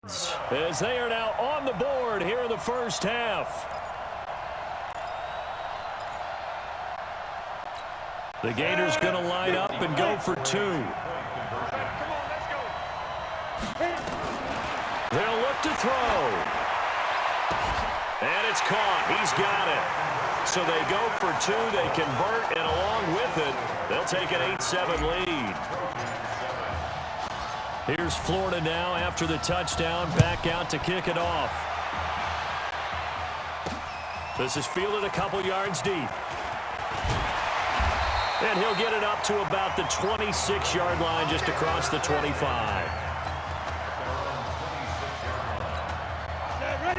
as they are now on the board here in the first half. The Gators going to line up and go for two. They'll look to throw. And it's caught. He's got it. So they go for two. They convert, and along with it, they'll take an 8-7 lead. Here's Florida now after the touchdown, back out to kick it off. This is fielded a couple yards deep. And he'll get it up to about the 26-yard line, just across the 25.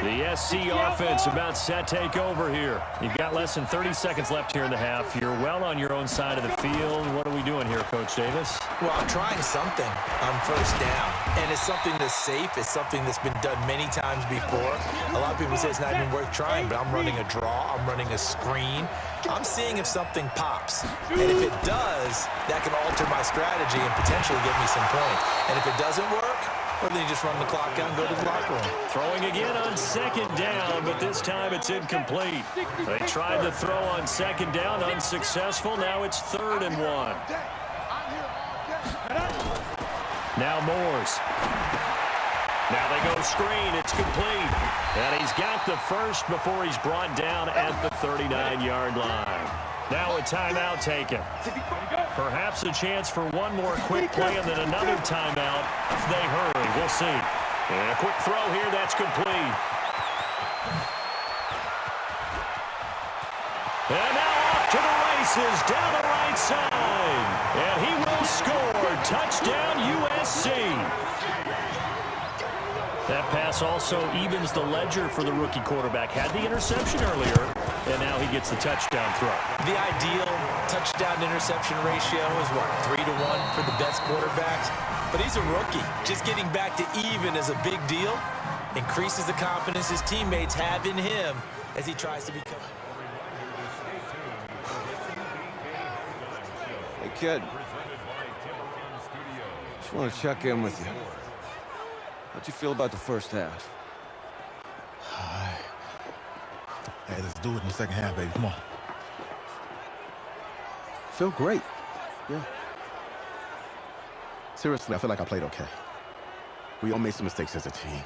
The SC offense about set take over here. You've got less than 30 seconds left here in the half. You're well on your own side of the field. What are we doing here, Coach Davis? Well, I'm trying something on first down, and it's something that's safe. It's something that's been done many times before. A lot of people say it's not even worth trying, but I'm running a draw. I'm running a screen. I'm seeing if something pops, and if it does, that can alter my strategy and potentially get me some points. And if it doesn't work, well, then you just run the clock out and go to the locker room. Throwing again on second down, but this time it's incomplete. They tried to throw on second down, unsuccessful. Now it's 3rd and 1. Now Moores. Now they go screen. It's complete. And he's got the first before he's brought down at the 39-yard line. Now a timeout taken. Perhaps a chance for one more quick play and then another timeout if they hurry. We'll see. And a quick throw here. That's complete. And now off to the races down the right side. And he will score. Touchdown USC. That pass also evens the ledger for the rookie quarterback. Had the interception earlier, and now he gets the touchdown throw. The ideal touchdown-interception ratio is, what, 3-1 for the best quarterbacks? But he's a rookie. Just getting back to even is a big deal. Increases the confidence his teammates have in him as he tries to become... Hey, kid. Just want to check in with you. How'd you feel about the first half? Hey, let's do it in the second half, baby. Come on. Feel great. Yeah. Seriously, I feel like I played okay. We all made some mistakes as a team.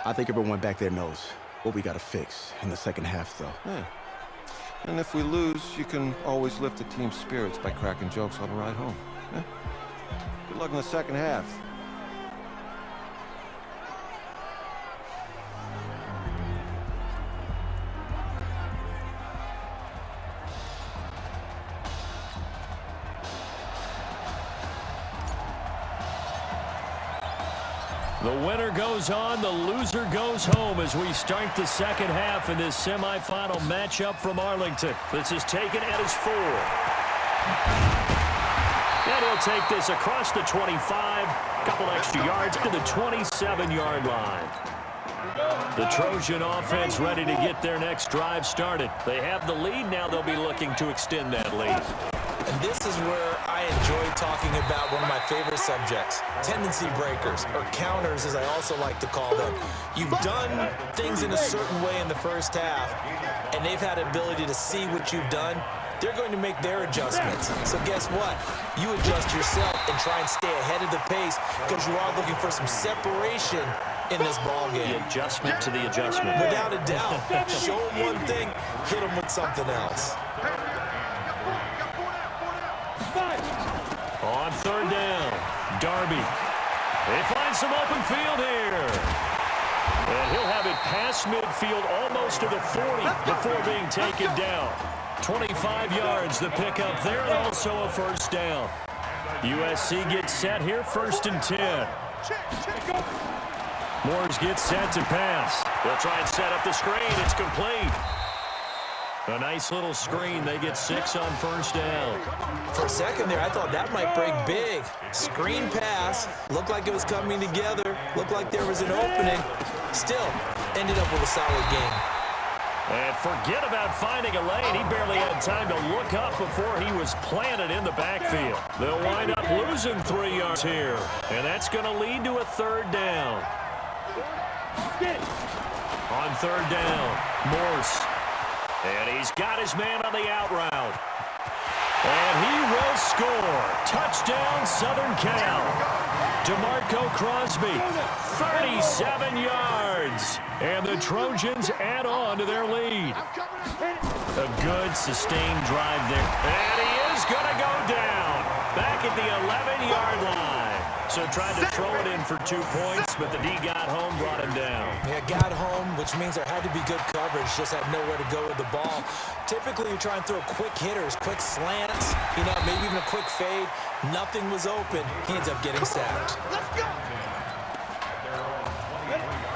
I think everyone back there knows what we got to fix in the second half, though. Yeah. And if we lose, you can always lift the team's spirits by cracking jokes on the ride home. Yeah? Good luck in the second half. The winner goes on, the loser goes home as we start the second half in this semifinal matchup from Arlington. This is taken at his 4. And he'll take this across the 25, couple extra yards to the 27-yard line. The Trojan offense ready to get their next drive started. They have the lead, now they'll be looking to extend that lead. And this is where I enjoy talking about one of my favorite subjects, tendency breakers, or counters as I also like to call them. You've done things in a certain way in the first half, and they've had ability to see what you've done. They're going to make their adjustments. So guess what? You adjust yourself and try and stay ahead of the pace because you are looking for some separation in this ball game. The adjustment to the adjustment. Without a doubt. Show them one thing, hit them with something else. On third down, Darby. They find some open field here. And he'll have it past midfield almost to the 40 before being taken down. 25 yards the pickup there, and also a first down. USC gets set here, 1st and 10. Moores gets set to pass. They'll try and set up the screen. It's complete. A nice little screen. They get 6 on first down. For a second there, I thought that might break big. Screen pass. Looked like it was coming together. Looked like there was an opening. Still, ended up with a solid game. And forget about finding a lane. He barely had time to look up before he was planted in the backfield. They'll wind up losing 3 yards here. And that's going to lead to a third down. third down. Morse. And he's got his man on the out route. And he will score. Touchdown, Southern Cal. DeMarco Crosby, 37 yards. And the Trojans add on to their lead. A good, sustained drive there. And he is going to go down. Back at the 11-yard line. So tried to throw it in for 2 points, but the D got home, brought him down. Yeah, got home, which means there had to be good coverage. Just had nowhere to go with the ball. Typically, you try and throw quick hitters, quick slants, maybe even a quick fade. Nothing was open. He ends up getting sacked. Let's go.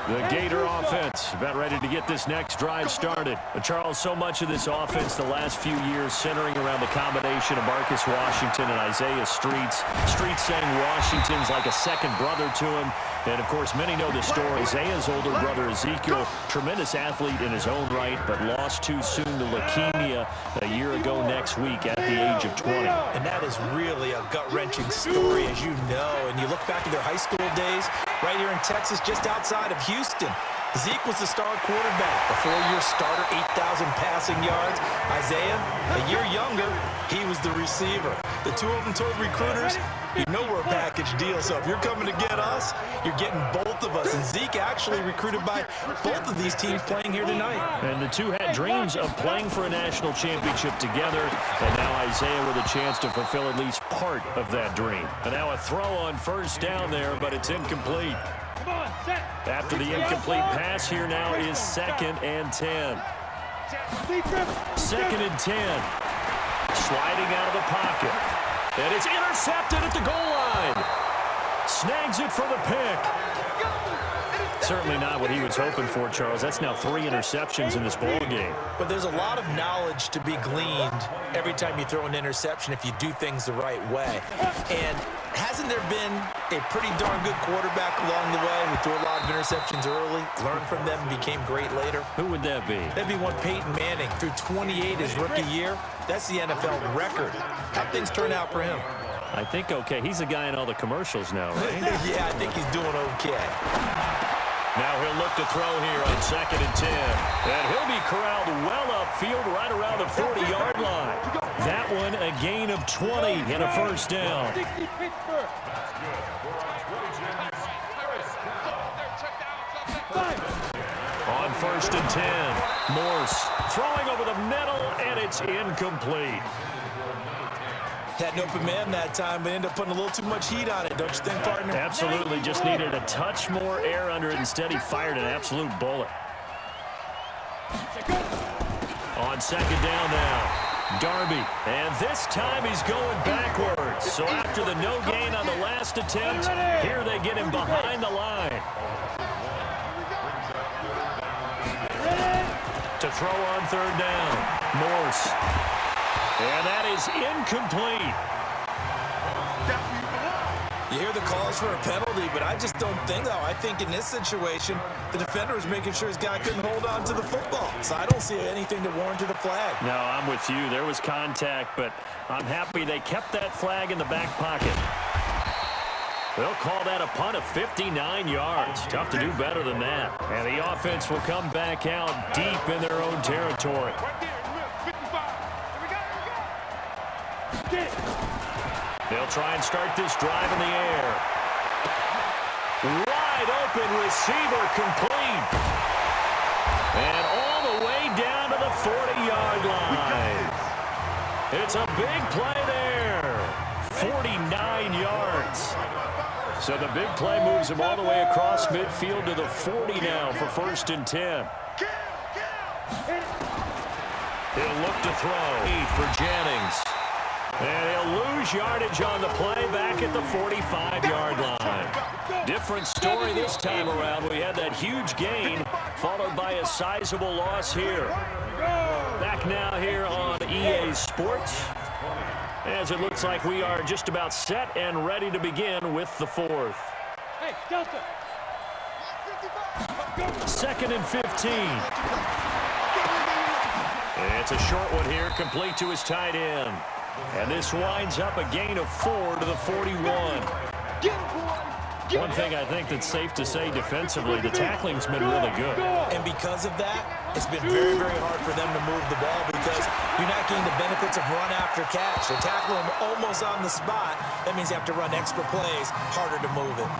The Gator offense about ready to get this next drive started. Charles, so much of this offense the last few years centering around the combination of Marcus Washington and Isaiah Streets. Streets saying Washington's like a second brother to him. And, of course, many know the story. Isaiah's older brother, Ezekiel, tremendous athlete in his own right, but lost too soon to leukemia a year ago next week at the age of 20. And that is really a gut-wrenching story, as you know. And you look back at their high school days, right here in Texas, just outside of Houston. Zeke was the star quarterback, a 4-year starter, 8,000 passing yards. Isaiah, a year younger, he was the receiver. The two of them told recruiters, you know we're a package deal, so if you're coming to get us, you're getting both of us. And Zeke actually recruited by both of these teams playing here tonight. And the two had dreams of playing for a national championship together, and now Isaiah with a chance to fulfill at least part of that dream. And now a throw on first down there, but it's incomplete. After the incomplete pass, here now is 2nd and 10. 2nd and 10. Sliding out of the pocket. And it's intercepted at the goal line. Snags it for the pick. Certainly not what he was hoping for, Charles. That's now 3 interceptions in this ball game. But there's a lot of knowledge to be gleaned every time you throw an interception if you do things the right way. And hasn't there been a pretty darn good quarterback along the way who threw a lot of interceptions early, learned from them, and became great later? Who would that be? That'd be one Peyton Manning. Threw 28 his rookie year. That's the NFL record. How'd things turn out for him? I think okay. He's the guy in all the commercials now, right? Yeah, I think he's doing okay. Now he'll look to throw here on 2nd and 10. And he'll be corralled well upfield right around the 40-yard line. That one a gain of 20 and a first down. On 1st and 10, Morse throwing over the middle, and it's incomplete. Had an open man that time, but ended up putting a little too much heat on it, don't you think, partner? Absolutely. Just needed a touch more air under it. Instead, he fired an absolute bullet. On 2nd down now, Darby. And this time he's going backwards. So after the no gain on the last attempt, here they get him behind the line. To throw on 3rd down, Morse. And that is incomplete. You hear the calls for a penalty, but I just don't think so. I think in this situation, the defender was making sure his guy couldn't hold on to the football. So I don't see anything to warrant a flag. No, I'm with you. There was contact, but I'm happy they kept that flag in the back pocket. They'll call that a punt of 59 yards. Tough to do better than that. And the offense will come back out deep in their own territory. They'll try and start this drive in the air. Wide open receiver complete. And all the way down to the 40-yard line. It's a big play there. 49 yards. So the big play moves him all the way across midfield to the 40 now for 1st and 10. He'll look to throw for Jennings. And he'll lose yardage on the play back at the 45-yard line. Different story this time around. We had that huge gain followed by a sizable loss here. Back now here on EA Sports, as it looks like we are just about set and ready to begin with the 4th. Hey, Delta. 2nd and 15. It's a short one here, complete to his tight end. And this winds up a gain of 4 to the 41. One thing I think that's safe to say defensively, the tackling's been really good. And because of that, it's been very, very hard for them to move the ball because you're not getting the benefits of run after catch. They're tackling them almost on the spot. That means you have to run extra plays, harder to move it.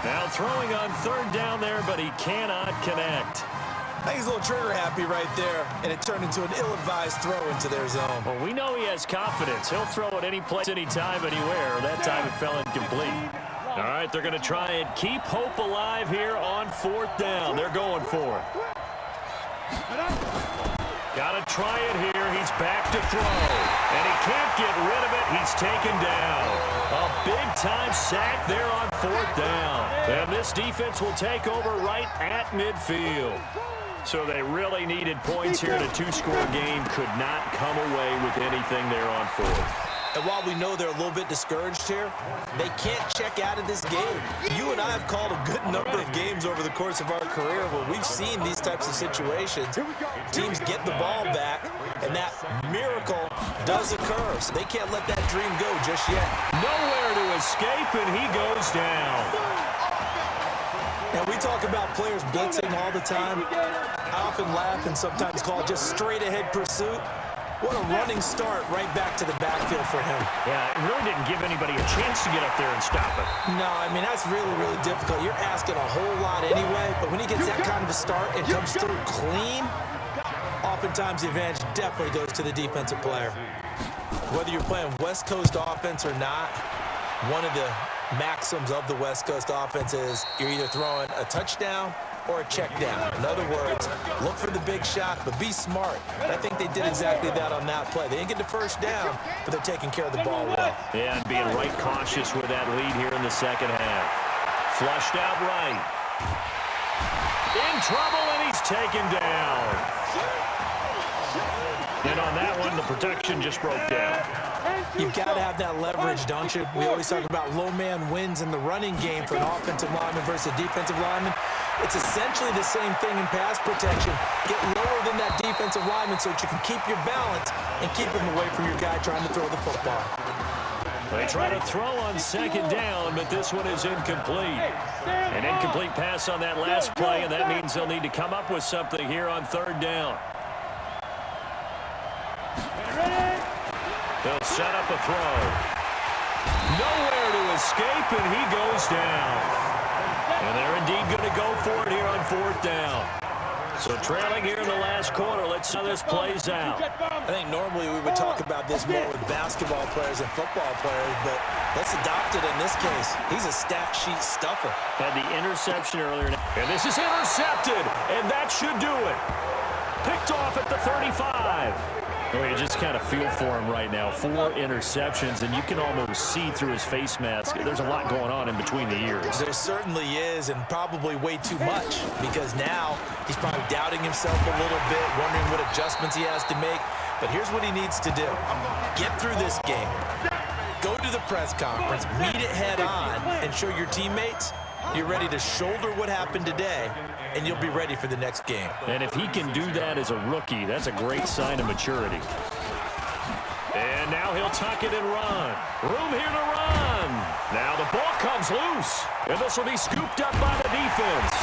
Now throwing on third down there, but he cannot connect. I think he's a little trigger happy right there, and it turned into an ill-advised throw into their zone. Well, we know he has confidence. He'll throw it any place, anytime, anywhere. That time it fell incomplete. All right, they're going to try and keep hope alive here on fourth down. They're going for it. Got to try it here. He's back to throw, and he can't get rid of it. He's taken down. A big-time sack there on fourth down. And this defense will take over right at midfield. So they really needed points here in a two-score game. Could not come away with anything there on fourth. And while we know they're a little bit discouraged here, they can't check out of this game. You and I have called a good number of games over the course of our career where we've seen these types of situations. Teams get the ball back, and that miracle does occur. So they can't let that dream go just yet. Nowhere to escape, and he goes down. Now, we talk about players blitzing all the time. I often laugh and sometimes call it just straight-ahead pursuit. What a running start right back to the backfield for him. Yeah, it really didn't give anybody a chance to get up there and stop it. No, I mean, that's really, really difficult. You're asking a whole lot anyway, but when he gets that kind of a start and comes through clean, oftentimes the advantage definitely goes to the defensive player. Whether you're playing West Coast offense or not, one of the maxims of the West Coast offense is you're either throwing a touchdown or a check down. In other words, look for the big shot, but be smart. And I think they did exactly that on that play. They didn't get the first down, but they're taking care of the ball well. Yeah, and being right cautious with that lead here in the second half. Flushed out right. In trouble, and he's taken down. And on that one, the protection just broke down. You've got to have that leverage, don't you? We always talk about low man wins in the running game for an offensive lineman versus a defensive lineman. It's essentially the same thing in pass protection. Get lower than that defensive lineman so that you can keep your balance and keep him away from your guy trying to throw the football. They try to throw on second down, but this one is incomplete. An incomplete pass on that last play, and that means they'll need to come up with something here on third down. They'll set up a throw. Nowhere to escape, and he goes down. And they're indeed going to go for it here on fourth down. So trailing here in the last quarter. Let's see how this plays out. I think normally we would talk about this more with basketball players and football players, but let's adopt it in this case. He's a stat sheet stuffer. Had the interception earlier. And this is intercepted, and that should do it. Picked off at the 35. Well, you just kind of feel for him right now. 4 interceptions, and you can almost see through his face mask. There's a lot going on in between the ears. There certainly is, and probably way too much, because now he's probably doubting himself a little bit, wondering what adjustments he has to make. But here's what he needs to do. Get through this game. Go to the press conference, meet it head on, and show your teammates you're ready to shoulder what happened today, and you'll be ready for the next game. And if he can do that as a rookie, that's a great sign of maturity. And now he'll tuck it and run. Room here to run. Now the ball comes loose, and this will be scooped up by the defense.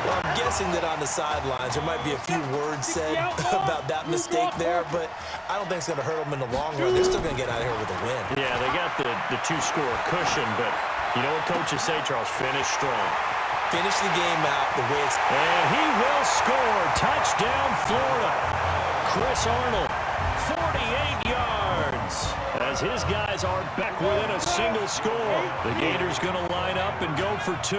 Well, I'm guessing that on the sidelines there might be a few words said about that mistake there, but I don't think it's going to hurt them in the long run. They're still going to get out of here with a win. Yeah, they got the 2-score cushion, but you know what coaches say, Charles? Finish strong. Finish the game out the way it's... And he will score. Touchdown, Florida. Chris Arnold, 48 yards. As his guys are back within a single score. The Gators going to line up and go for 2.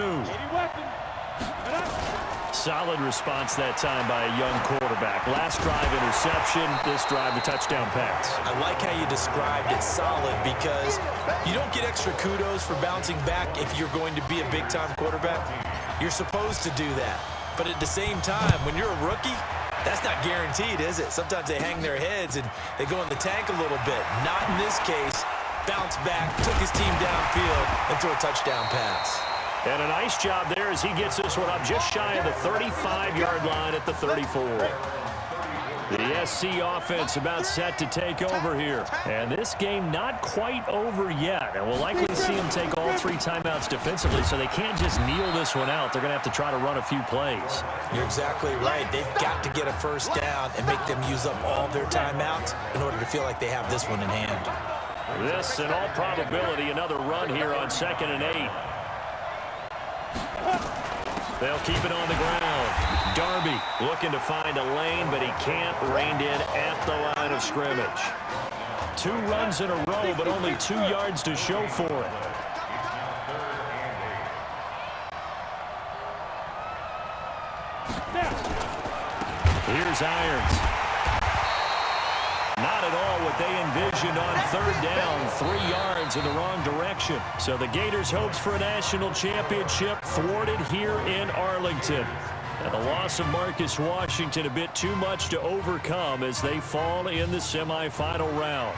Solid response that time by a young quarterback. Last drive interception, this drive a touchdown pass. I like how you described it, solid, because you don't get extra kudos for bouncing back if you're going to be a big-time quarterback. You're supposed to do that. But at the same time, when you're a rookie, that's not guaranteed, is it? Sometimes they hang their heads and they go in the tank a little bit. Not in this case. Bounce back, took his team downfield, and threw a touchdown pass. And a nice job there as he gets this one up just shy of the 35-yard line at the 34. The SC offense about set to take over here. And this game not quite over yet. And we'll likely see them take all 3 timeouts defensively, so they can't just kneel this one out. They're going to have to try to run a few plays. You're exactly right. They've got to get a first down and make them use up all their timeouts in order to feel like they have this one in hand. This, in all probability, another run here on 2nd and 8. They'll keep it on the ground. Darby looking to find a lane, but he can't. Reined in at the line of scrimmage. 2 runs in a row, but only 2 yards to show for it. Here's Irons. Not at all what they envisioned on 3rd down. 3 yards in the wrong direction. So the Gators' hopes for a national championship thwarted here in Arlington. And the loss of Marcus Washington a bit too much to overcome as they fall in the semifinal round.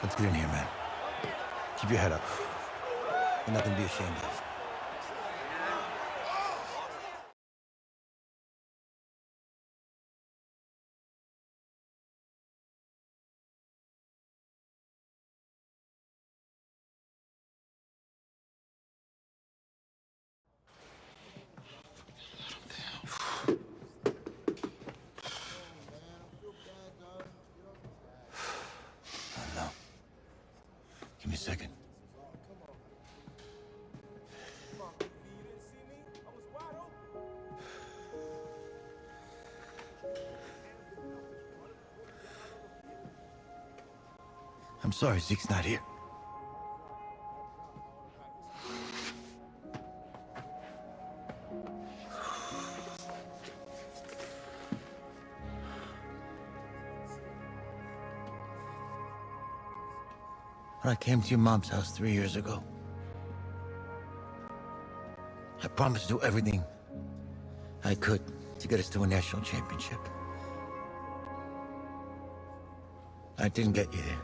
Let's get in here, man. Keep your head up. You're nothing to be ashamed of. Give me a second. I'm sorry Zeke's not here. When I came to your mom's house 3 years ago, I promised to do everything I could to get us to a national championship. I didn't get you there.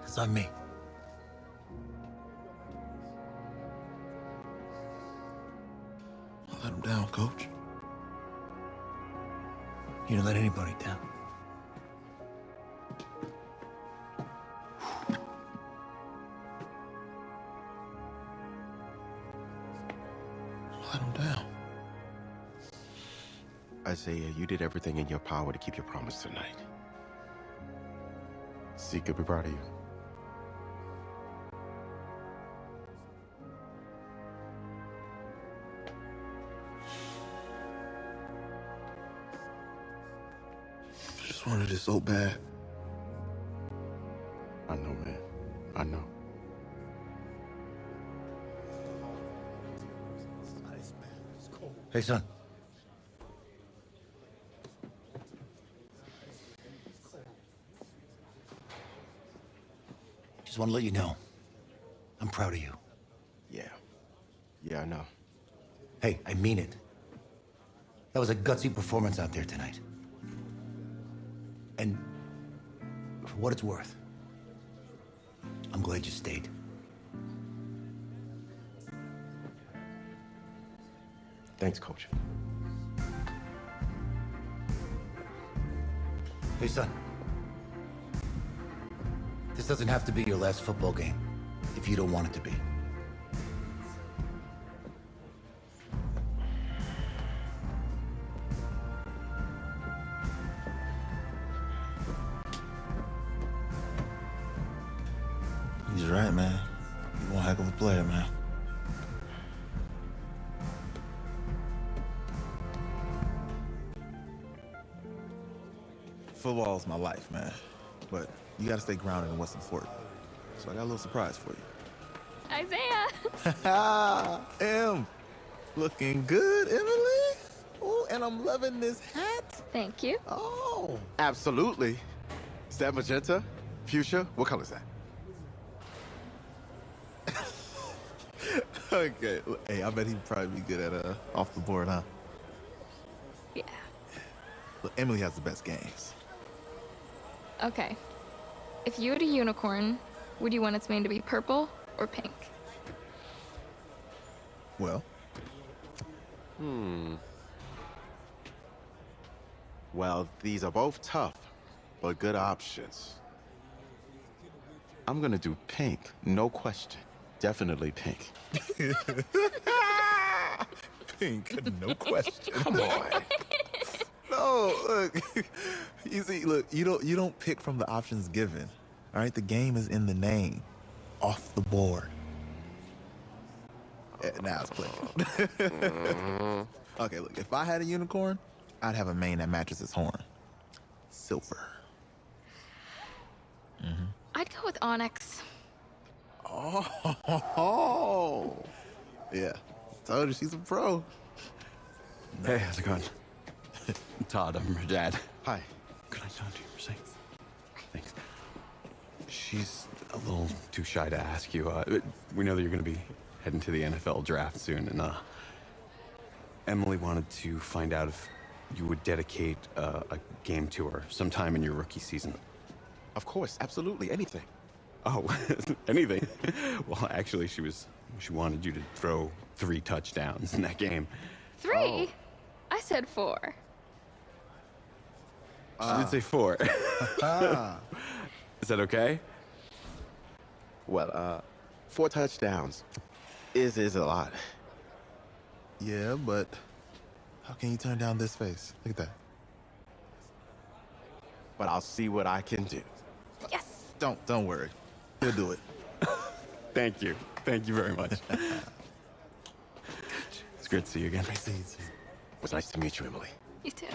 It's on me. I let him down, Coach. You didn't let anybody down. Let him down. Isaiah, you did everything in your power to keep your promise tonight. Zeke could be proud of you. I just wanted it so bad. I know, man. I know. Hey, son. Just want to let you know, I'm proud of you. Yeah. Yeah, I know. Hey, I mean it. That was a gutsy performance out there tonight. And for what it's worth, I'm glad you stayed. Thanks, Coach. Hey, son. This doesn't have to be your last football game if you don't want it to be. He's right, man. You're one heck of a player, man. Football is my life, man. But you gotta stay grounded in what's important. So I got a little surprise for you. Isaiah! Em, looking good, Emily. Oh, and I'm loving this hat. Thank you. Oh. Absolutely. Is that magenta? Fuchsia? What color is that? Okay. Hey, I bet he'd probably be good at off the board, huh? Yeah. Look, Emily has the best games. Okay. If you had a unicorn, would you want its mane to be purple or pink? Well, Well, these are both tough, but good options. I'm gonna do pink, no question. Definitely pink. pink, no question. Come on. No, look. You see, look, you don't pick from the options given. All right, the game is in the name, off the board. Now it's clicking. Okay, look, if I had a unicorn, I'd have a mane that matches its horn. Silver. I'd go with onyx. Oh, yeah. Told you she's a pro. Hey, how's it going? Todd, I'm her dad. Hi. Can I talk to you for a second? Thanks. She's a little too shy to ask you. We know that you're going to be heading to the NFL draft soon, and Emily wanted to find out if you would dedicate a game to her sometime in your rookie season. Of course, absolutely, anything. Oh, anything? Well, actually, she wanted you to throw 3 touchdowns in that game. 3? I said 4. She did say 4. Is that okay? Well, 4 touchdowns is a lot. Yeah, but how can you turn down this face? Look at that. But I'll see what I can do. Yes. Don't worry. He'll do it. Thank you. Thank you very much. It's great to see you again. It was nice to meet you, Emily. You too.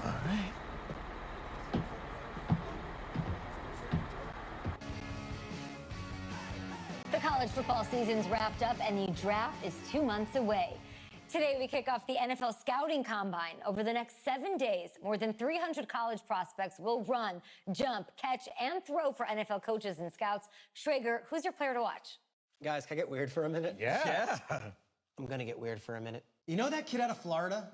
All right. The college football season's wrapped up and the draft is 2 months away. Today, we kick off the NFL Scouting Combine. Over the next 7 days, more than 300 college prospects will run, jump, catch, and throw for NFL coaches and scouts. Schrager, who's your player to watch? Guys, can I get weird for a minute? Yeah. I'm gonna get weird for a minute. You know that kid out of Florida?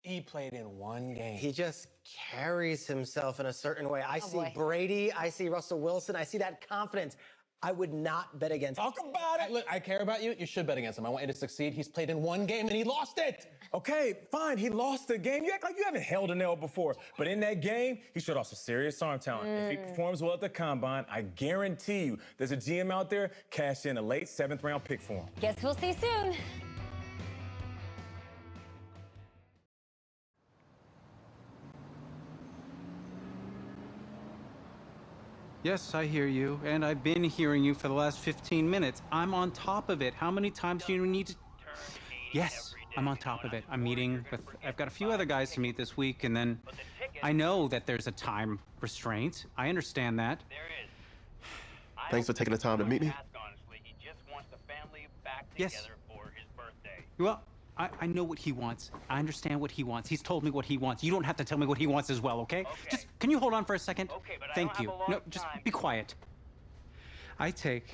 He played in 1 game. He just carries himself in a certain way. I see boy. Brady, I see Russell Wilson, I see that confidence. I would not bet against him. Talk about it. Look, I care about you. You should bet against him. I want you to succeed. He's played in 1 game and he lost it. Okay, fine. He lost the game. You act like you haven't held a nail before. But in that game, he showed off some serious arm talent. If he performs well at the combine, I guarantee you there's a GM out there cash in a late 7th round pick for him. Guess we'll see soon. Yes, I hear you, and I've been hearing you for the last 15 minutes. I'm on top of it. How many times do you need to... Yes, I'm on top of it. I'm meeting with... I've got a few other guys to meet this week, and then I know that there's a time restraint. I understand that. Thanks for taking the time to meet me. Yes. Well, I know what he wants. I understand what he wants. He's told me what he wants. You don't have to tell me what he wants as well, okay? Just, can you hold on for a second? Okay, but Thank you. No, just be quiet. I take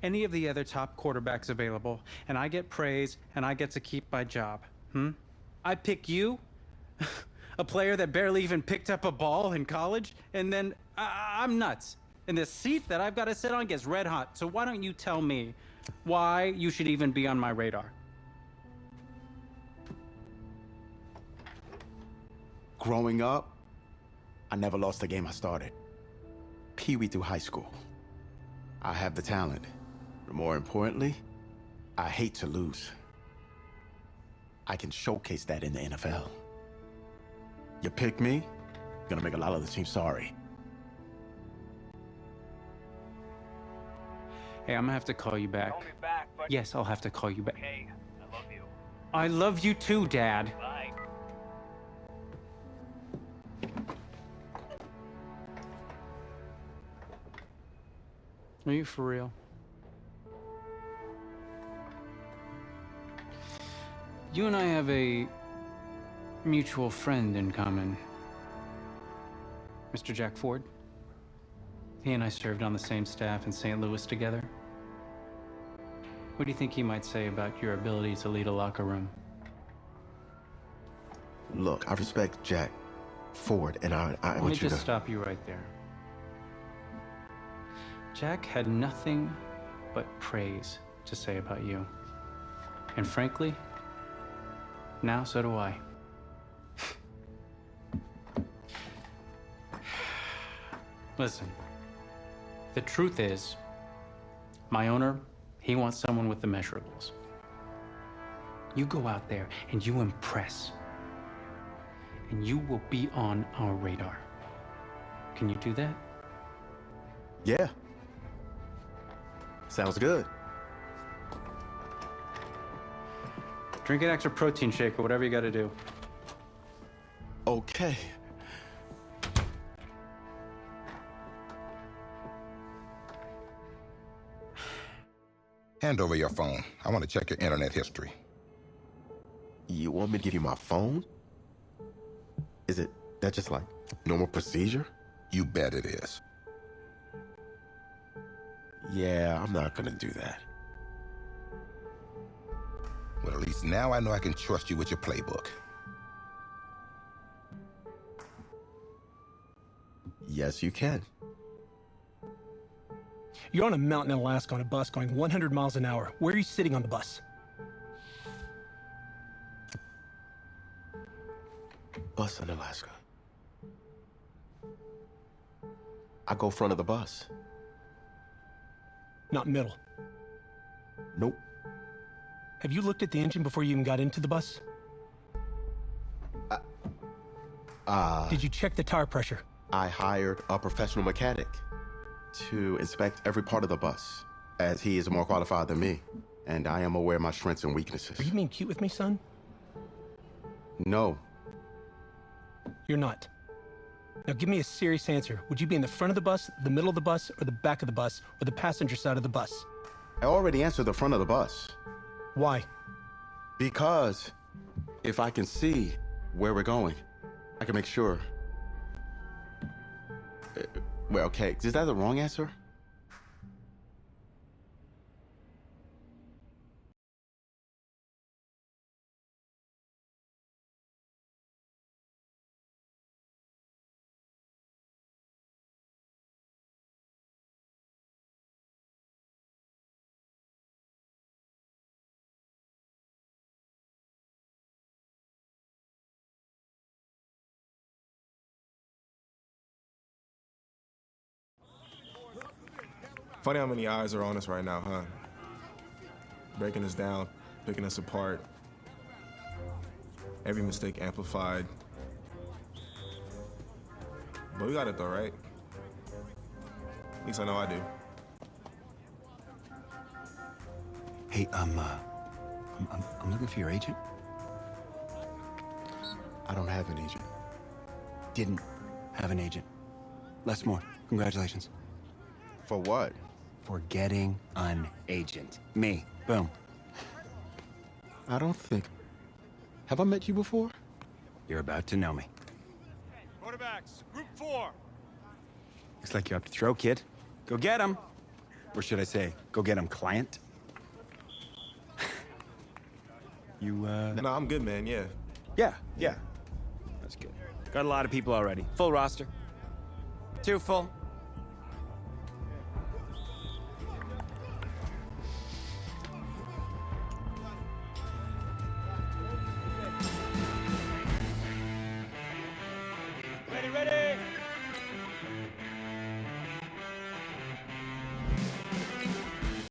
any of the other top quarterbacks available, and I get praise, and I get to keep my job. I pick you, a player that barely even picked up a ball in college, and then I'm nuts. And the seat that I've got to sit on gets red hot. So why don't you tell me why you should even be on my radar? Growing up, I never lost a game I started. Pee-wee through high school. I have the talent. But more importantly, I hate to lose. I can showcase that in the NFL. You pick me, you're gonna make a lot of the team sorry. Hey, I'm gonna have to call you back. Call me back, but... Yes, I'll have to call you back. Okay, I love you. I love you too, Dad. Bye. Are you for real? You and I have a mutual friend in common. Mr. Jack Ford. He and I served on the same staff in St. Louis together. What do you think he might say about your ability to lead a locker room? Look, I respect Jack, forward, and I Let me want you to... just stop you right there. Jack had nothing but praise to say about you. And frankly, now so do I. Listen, the truth is, my owner, he wants someone with the measurables. You go out there and you impress, and you will be on our radar. Can you do that? Yeah. Sounds good. Drink an extra protein shake or whatever you gotta do. Okay. Hand over your phone. I want to check your internet history. You want me to give you my phone? Is it that just like normal procedure? You bet it is. Yeah, I'm not gonna do that. Well, at least now I know I can trust you with your playbook. Yes, you can. You're on a mountain in Alaska on a bus going 100 miles an hour. Where are you sitting on the bus? Bus in Alaska. I go front of the bus. Not middle. Nope. Have you looked at the engine before you even got into the bus? Did you check the tire pressure? I hired a professional mechanic to inspect every part of the bus, as he is more qualified than me, and I am aware of my strengths and weaknesses. Are you being cute with me, son? No. You're not. Now give me a serious answer. Would you be in the front of the bus, the middle of the bus, or the back of the bus, or the passenger side of the bus? I already answered the front of the bus. Why? Because if I can see where we're going, I can make sure. Well, okay, is that the wrong answer? Funny how many eyes are on us right now, huh? Breaking us down, picking us apart. Every mistake amplified. But we got it though, right? At least I know I do. Hey, I'm looking for your agent. I don't have an agent. Didn't have an agent. Less more. Congratulations. For what? For getting an agent. Me. Boom. I don't think... Have I met you before? You're about to know me. Quarterbacks, group 4. Looks like you're up to throw, kid. Go get him. Or should I say, go get him, client. You, No, I'm good, man, yeah. Yeah. That's good. Got a lot of people already. Full roster. 2 full.